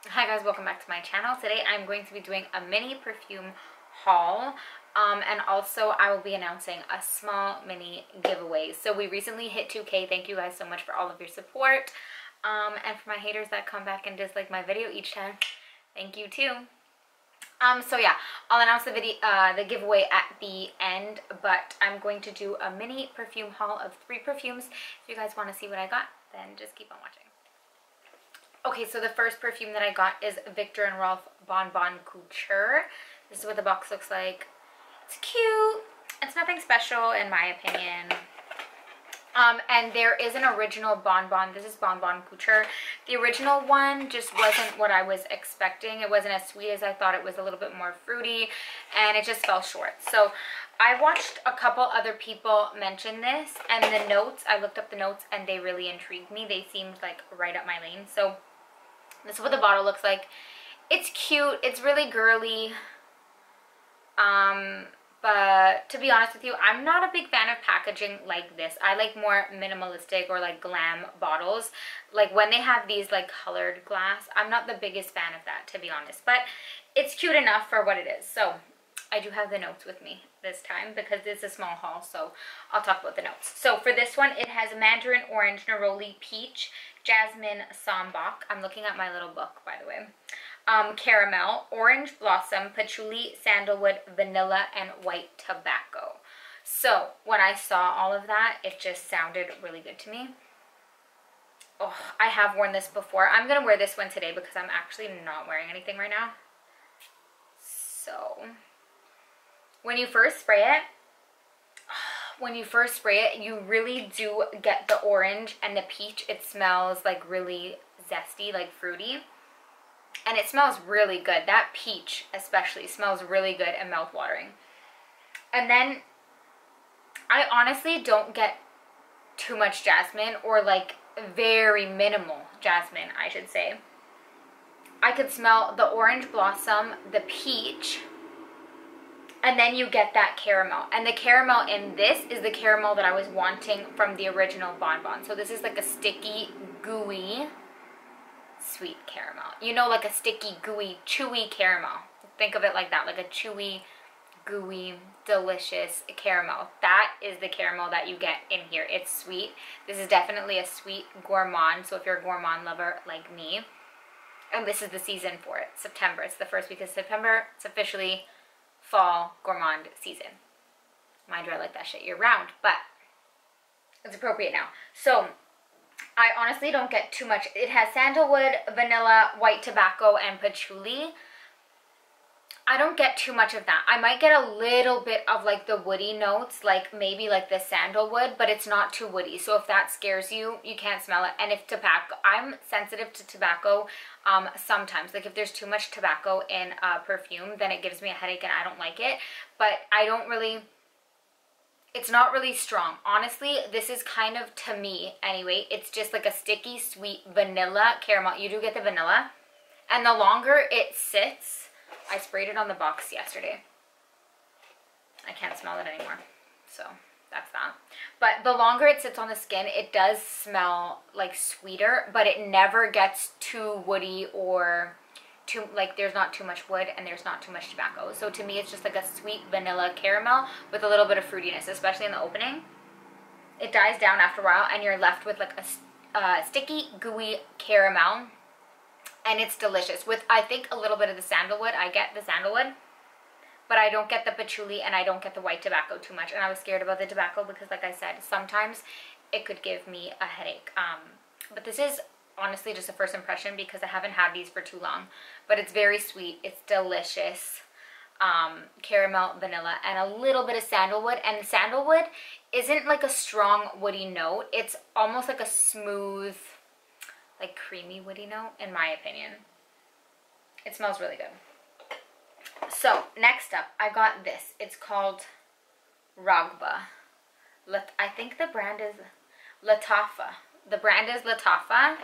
Hi guys, welcome back to my channel. Today I'm going to be doing a mini perfume haul, and also I will be announcing a small mini giveaway. So we recently hit 2K. Thank you guys so much for all of your support, and for my haters that come back and dislike my video each time, thank you too. So yeah, I'll announce the the giveaway at the end, but I'm going to do a mini perfume haul of 3 perfumes. If you guys want to see what I got, then just keep on watching. Okay, so the first perfume that I got is Viktor and Rolf Bon Bon Couture. This is what the box looks like. It's cute. It's nothing special in my opinion. And there is an original Bon Bon. This is Bon Bon Couture. The original one just wasn't what I was expecting. It wasn't as sweet as I thought. It was a little bit more fruity, and it just fell short. So I watched a couple other people mention this, and the notes, I looked up the notes, and they really intrigued me. They seemed like right up my lane. So this is what the bottle looks like. It's cute. It's really girly. But to be honest with you, I'm not a big fan of packaging like this. I like more minimalistic or like glam bottles. Like when they have these like colored glass, I'm not the biggest fan of that, to be honest. But it's cute enough for what it is. So I do have the notes with me this time because this is a small haul, so I'll talk about the notes. So for this one, it has mandarin orange, neroli peach, jasmine sambac. I'm looking at my little book, by the way. Caramel, orange blossom, patchouli, sandalwood, vanilla, and white tobacco. So when I saw all of that, it just sounded really good to me. Oh, I have worn this before. I'm going to wear this one today because I'm actually not wearing anything right now. So when you first spray it, you really do get the orange and the peach. It smells like really zesty, like fruity. And it smells really good. That peach especially smells really good and mouth-watering. And then I honestly don't get too much jasmine, or like very minimal jasmine, I should say. I could smell the orange blossom, the peach, and then you get that caramel. And the caramel in this is the caramel that I was wanting from the original Bon Bon. So this is like a sticky, gooey, sweet caramel. You know, like a sticky, gooey, chewy caramel. Think of it like that, like a chewy, gooey, delicious caramel. That is the caramel that you get in here. It's sweet. This is definitely a sweet gourmand. So if you're a gourmand lover like me, and this is the season for it, September. It's the first week of September. It's officially fall gourmand season. Mind you, I like that shit year round, but it's appropriate now. So I honestly don't get too much. It has sandalwood, vanilla, white tobacco, and patchouli. I don't get too much of that. I might get a little bit of like the woody notes, like maybe like the sandalwood, but it's not too woody. So if that scares you, you can't smell it. And if tobacco, I'm sensitive to tobacco sometimes. Like if there's too much tobacco in perfume, then it gives me a headache and I don't like it. But I don't really, it's not really strong. Honestly, this is kind of, to me anyway, it's just like a sticky, sweet vanilla caramel. You do get the vanilla. And the longer it sits, I sprayed it on the box yesterday. I can't smell it anymore. So that's that. But the longer it sits on the skin, it does smell like sweeter, but it never gets too woody or too, like there's not too much wood and there's not too much tobacco. So to me, it's just like a sweet vanilla caramel with a little bit of fruitiness, especially in the opening. It dies down after a while and you're left with like a sticky, gooey caramel. And it's delicious with, I think, a little bit of the sandalwood. I get the sandalwood, but I don't get the patchouli and I don't get the white tobacco too much. And I was scared about the tobacco because, like I said, sometimes it could give me a headache. But this is honestly just a first impression because I haven't had these for too long. But it's very sweet. It's delicious. Caramel, vanilla, and a little bit of sandalwood. And sandalwood isn't like a strong woody note. It's almost like a smooth, like creamy woody note, in my opinion. It smells really good. So next up, I got this. It's called Ragba. I think the brand is Latafa. The brand is Latafa,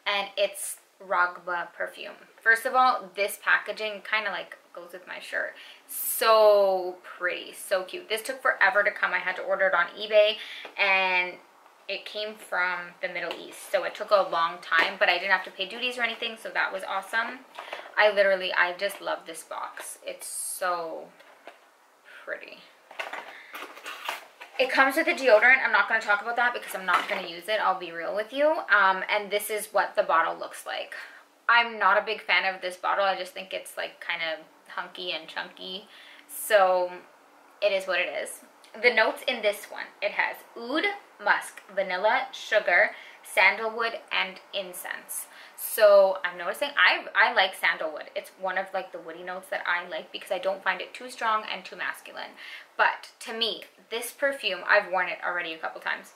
and it's Ragba perfume. First of all, this packaging kind of like goes with my shirt. So pretty, so cute. This took forever to come. I had to order it on eBay, and it came from the Middle East, so it took a long time, but I didn't have to pay duties or anything, so that was awesome. I just love this box. It's so pretty. It comes with a deodorant. I'm not going to talk about that because I'm not going to use it. I'll be real with you. And this is what the bottle looks like. I'm not a big fan of this bottle. I just think it's like kind of hunky and chunky. So it is what it is. The notes in this one, it has oud, musk, vanilla, sugar, sandalwood, and incense. So I'm noticing I like sandalwood. It's one of like the woody notes that I like because I don't find it too strong and too masculine. But to me, this perfume, I've worn it already a couple times.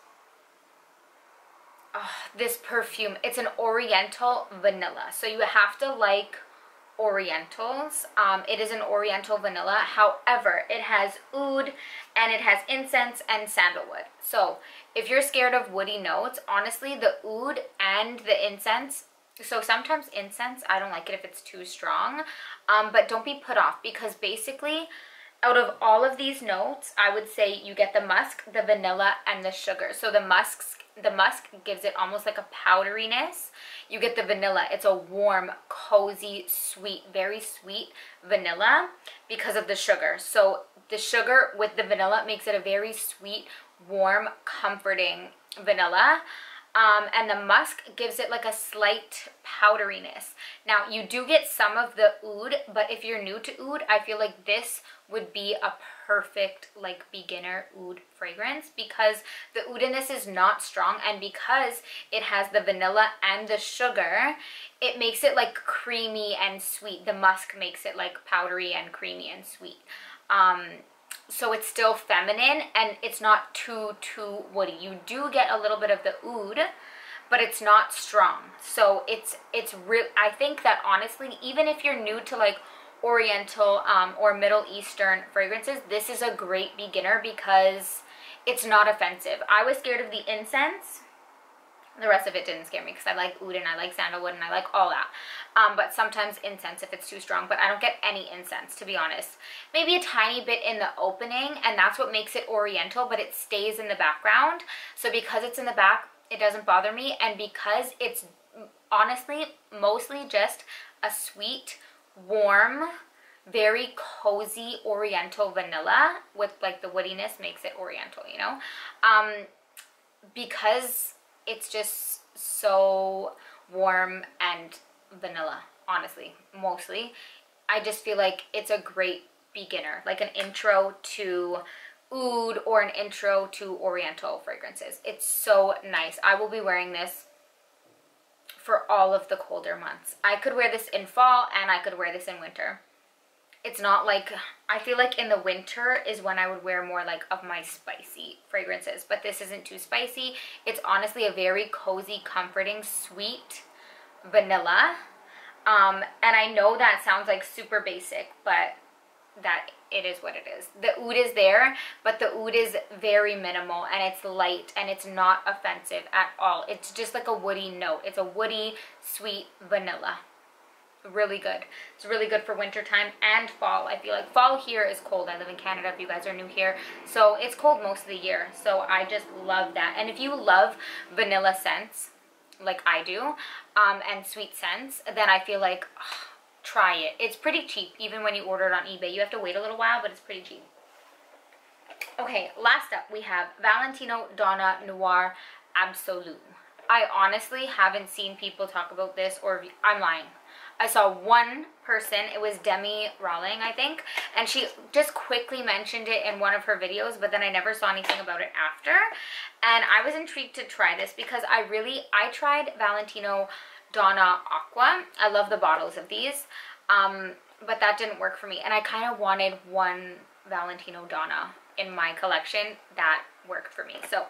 Oh, this perfume, it's an oriental vanilla. So you have to like orientals. It is an oriental vanilla. However, it has oud and it has incense and sandalwood. So if you're scared of woody notes, honestly, the oud and the incense, so sometimes incense, I don't like it if it's too strong, but don't be put off because basically out of all of these notes, I would say you get the musk, the vanilla, and the sugar. So the musk gives it almost like a powderiness. You get the vanilla. It's a warm, cozy, sweet, very sweet vanilla because of the sugar. So the sugar with the vanilla makes it a very sweet, warm, comforting vanilla. And the musk gives it like a slight powderiness. Now, you do get some of the oud, but if you're new to oud, I feel like this would be a perfect like beginner oud fragrance because the oud in this is not strong, and because it has the vanilla and the sugar, it makes it like creamy and sweet. The musk makes it like powdery and creamy and sweet. So it's still feminine and it's not too woody. You do get a little bit of the oud, but it's not strong. So it's real. I think that honestly, even if you're new to like Oriental or Middle Eastern fragrances, this is a great beginner because it's not offensive. I was scared of the incense. The rest of it didn't scare me because I like oud and I like sandalwood and I like all that. But sometimes incense if it's too strong, but I don't get any incense, to be honest. Maybe a tiny bit in the opening, and that's what makes it oriental, but it stays in the background. So because it's in the back, it doesn't bother me, and because it's honestly mostly just a sweet, warm, very cozy oriental vanilla with like the woodiness makes it oriental, you know? Because it's just so warm and vanilla, honestly, mostly. I just feel like it's a great beginner, like an intro to oud or an intro to oriental fragrances. It's so nice. I will be wearing this for all of the colder months. I could wear this in fall and I could wear this in winter. It's not like, I feel like in the winter is when I would wear more like of my spicy fragrances, but this isn't too spicy. It's honestly a very cozy, comforting, sweet vanilla. And I know that sounds like super basic, but that it is what it is. The oud is there, but the oud is very minimal and it's light and it's not offensive at all. It's just like a woody note. It's a woody, sweet vanilla. Really good. It's really good for winter time and fall. I feel like fall here is cold. I live in Canada if you guys are new here, so it's cold most of the year, so I just love that. And if you love vanilla scents like I do, and sweet scents, then I feel like try it. It's pretty cheap even when you order it on eBay. You have to wait a little while, but it's pretty cheap. Okay, last up we have Valentino Donna Noir Absolu. I honestly haven't seen people talk about this, or I'm lying. I saw one person, it was Demi Rawling, I think, and she just quickly mentioned it in one of her videos, but then I never saw anything about it after. And I was intrigued to try this because I tried Valentino Donna Aqua. I love the bottles of these, but that didn't work for me. And I kind of wanted one Valentino Donna in my collection that worked for me. So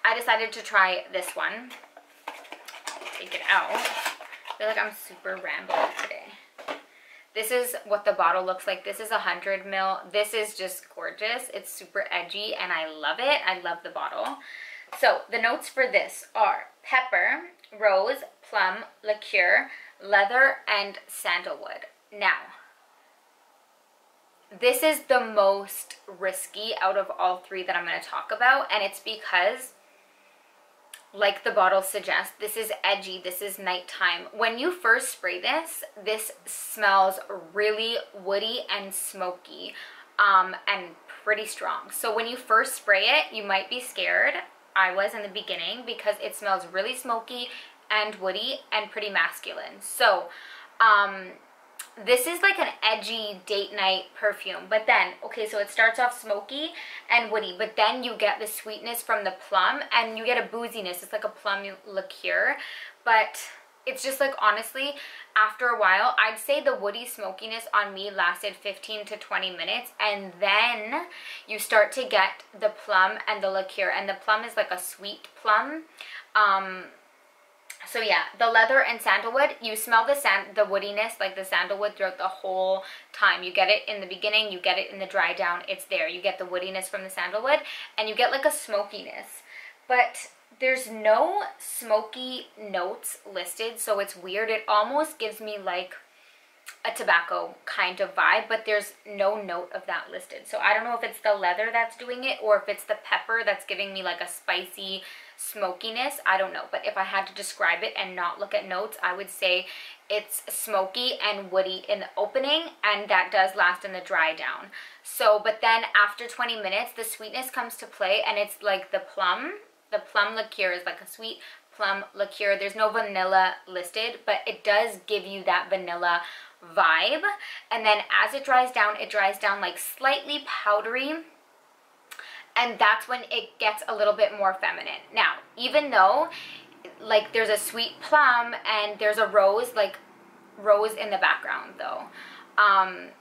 I decided to try this one. Take it out. I feel like I'm super rambling today. This is what the bottle looks like. This is 100 ml. This is just gorgeous. It's super edgy and I love it. I love the bottle. So the notes for this are pepper, rose, plum, liqueur, leather, and sandalwood. Now, this is the most risky out of all three that I'm going to talk about, and it's because like the bottle suggests, this is edgy, this is nighttime. When you first spray this, this smells really woody and smoky, and pretty strong. So when you first spray it, you might be scared. I was in the beginning, because it smells really smoky and woody and pretty masculine. So this is like an edgy date night perfume. But then, okay, so it starts off smoky and woody, but then you get the sweetness from the plum, and you get a booziness. It's like a plum liqueur, but it's just like, honestly, after a while, I'd say the woody smokiness on me lasted 15 to 20 minutes, and then you start to get the plum and the liqueur, and the plum is like a sweet plum. So yeah, the leather and sandalwood, you smell the woodiness, like the sandalwood, throughout the whole time. You get it in the beginning, you get it in the dry down, it's there. You get the woodiness from the sandalwood, and you get like a smokiness. But there's no smoky notes listed, so it's weird. It almost gives me like a tobacco kind of vibe, but there's no note of that listed. So I don't know if it's the leather that's doing it, or if it's the pepper that's giving me like a spicy smokiness. I don't know, but if I had to describe it and not look at notes, I would say it's smoky and woody in the opening, and that does last in the dry down. So, but then after 20 minutes, the sweetness comes to play, and it's like the plum liqueur is like a sweet plum liqueur. There's no vanilla listed, but it does give you that vanilla vibe. And then as it dries down like slightly powdery, and that's when it gets a little bit more feminine. Now, even though like there's a sweet plum and there's a rose, like rose in the background though,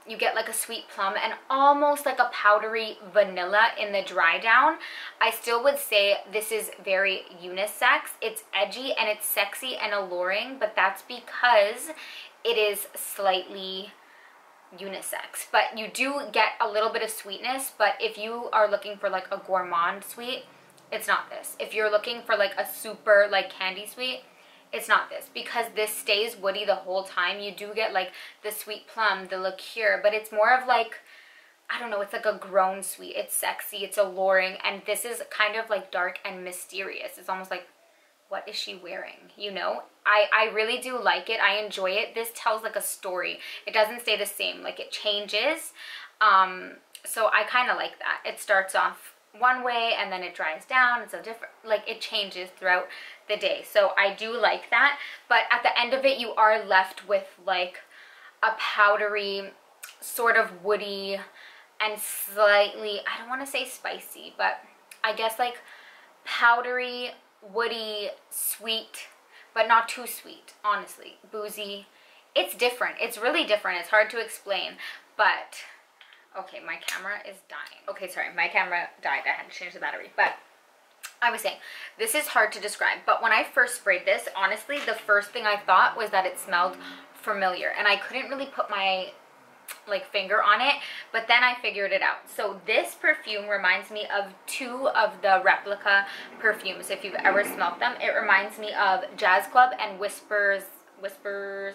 you get like a sweet plum and almost like a powdery vanilla in the dry down. I still would say this is very unisex. It's edgy and it's sexy and alluring, but that's because it is slightly unisex. But you do get a little bit of sweetness, but if you are looking for like a gourmand sweet, it's not this. If you're looking for like a super like candy sweet, it's not this, because this stays woody the whole time. You do get like the sweet plum, the liqueur, but it's more of like, I don't know, it's like a grown sweet. It's sexy, it's alluring, and this is kind of like dark and mysterious. It's almost like, what is she wearing, you know? I really do like it. I enjoy it. This tells like a story. It doesn't stay the same, like it changes. So I kind of like that. It starts off one way and then it dries down. It's a different, like it changes throughout the day. So I do like that. But at the end of it, you are left with like a powdery, sort of woody and slightly, I don't want to say spicy, but I guess like powdery, woody, sweet, but not too sweet, honestly. Boozy. It's different. It's really different. It's hard to explain, but okay, my camera is dying. Okay, sorry, my camera died. I had to change the battery, but I was saying, this is hard to describe, but when I first sprayed this, honestly, the first thing I thought was that it smelled familiar, and I couldn't really put my like finger on it, but then I figured it out. So this perfume reminds me of two of the replica perfumes. If you've ever smelled them, it reminds me of Jazz Club and Whispers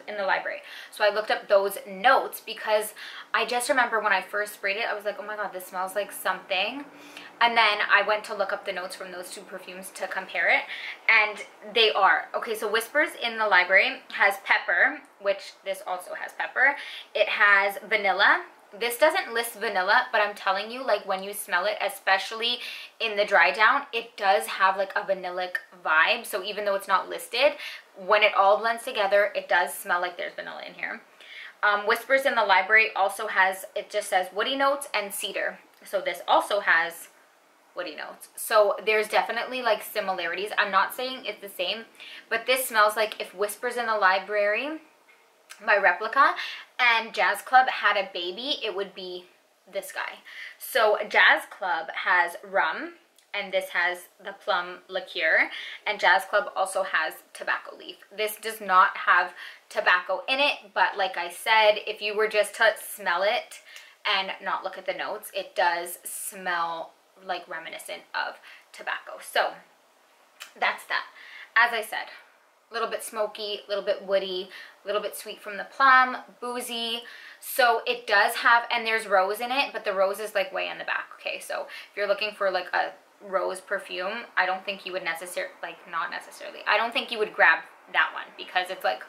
in the Library. So I looked up those notes because I just remember when I first sprayed it, I was like, oh my god, this smells like something. And then I went to look up the notes from those two perfumes to compare it, and they are. Okay, so Whispers in the Library has pepper, which this also has pepper. It has vanilla. This doesn't list vanilla, but I'm telling you, like when you smell it, especially in the dry down, it does have like a vanillic vibe. So even though it's not listed, when it all blends together, it does smell like there's vanilla in here. Whispers in the Library also has, it just says woody notes and cedar. So this also has woody notes. So there's definitely like similarities. I'm not saying it's the same, but this smells like if Whispers in the Library, my replica, and Jazz Club had a baby, it would be this guy. So Jazz Club has rum, and this has the plum liqueur, and Jazz Club also has tobacco leaf. This does not have tobacco in it, but like I said, if you were just to smell it and not look at the notes, it does smell like reminiscent of tobacco. So that's that. As I said, a little bit smoky, a little bit woody, a little bit sweet from the plum, boozy. So it does have, and there's rose in it, but the rose is like way in the back. Okay, so if you're looking for like a Rose perfume, I don't think you would necessarily, like, not necessarily, I don't think you would grab that one because it's like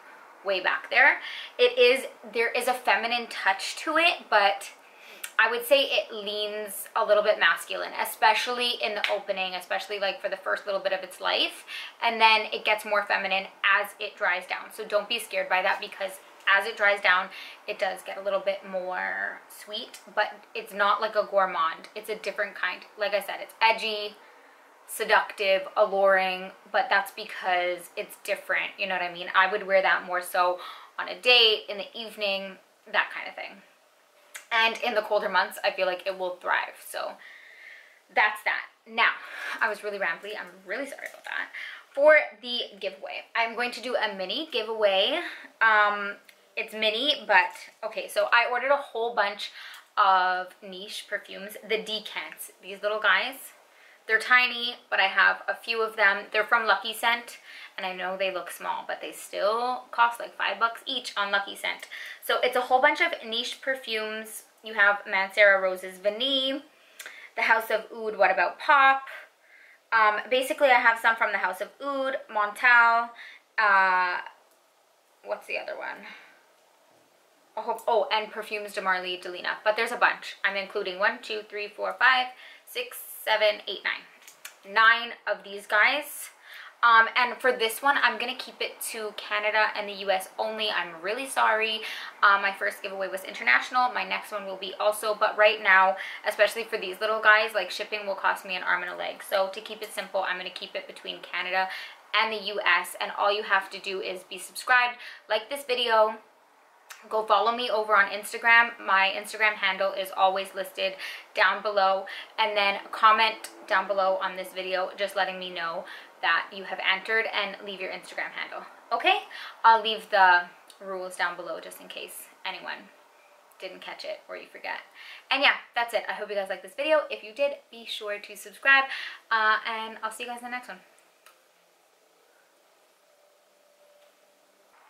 way back there. There is a feminine touch to it, but I would say it leans a little bit masculine, especially in the opening, especially like for the first little bit of its life. And then it gets more feminine as it dries down. So don't be scared by that, because as it dries down, it does get a little bit more sweet, but it's not like a gourmand. It's a different kind. Like I said, it's edgy, seductive, alluring, but that's because it's different. You know what I mean? I would wear that more so on a date, in the evening, that kind of thing. And in the colder months, I feel like it will thrive. So that's that. Now, I was really rambly. I'm really sorry about that. For the giveaway, I'm going to do a mini giveaway. It's mini, but okay, so I ordered a whole bunch of niche perfumes, the decants, these little guys. They're tiny, but I have a few of them. They're from Lucky Scent, and I know they look small, but they still cost like $5 each on Lucky Scent. So it's a whole bunch of niche perfumes. You have Mancera Roses Vanille, the House of Oud What About Pop. Basically, I have some from the House of Oud, Montal, what's the other one? Oh, and Perfumes de Marly de Lina. But there's a bunch. I'm including 1, 2, 3, 4, 5, 6, 7, 8, 9. 9 of these guys. And for this one, I'm going to keep it to Canada and the US only. I'm really sorry. My first giveaway was international. My next one will be also. But right now, especially for these little guys, like, shipping will cost me an arm and a leg. So to keep it simple, I'm going to keep it between Canada and the US. And all you have to do is be subscribed, like this video, go follow me over on Instagram. My Instagram handle is always listed down below. And then comment down below on this video just letting me know that you have entered, and leave your Instagram handle. Okay? I'll leave the rules down below just in case anyone didn't catch it or you forget. And yeah, that's it. I hope you guys liked this video. If you did, be sure to subscribe. And I'll see you guys in the next one.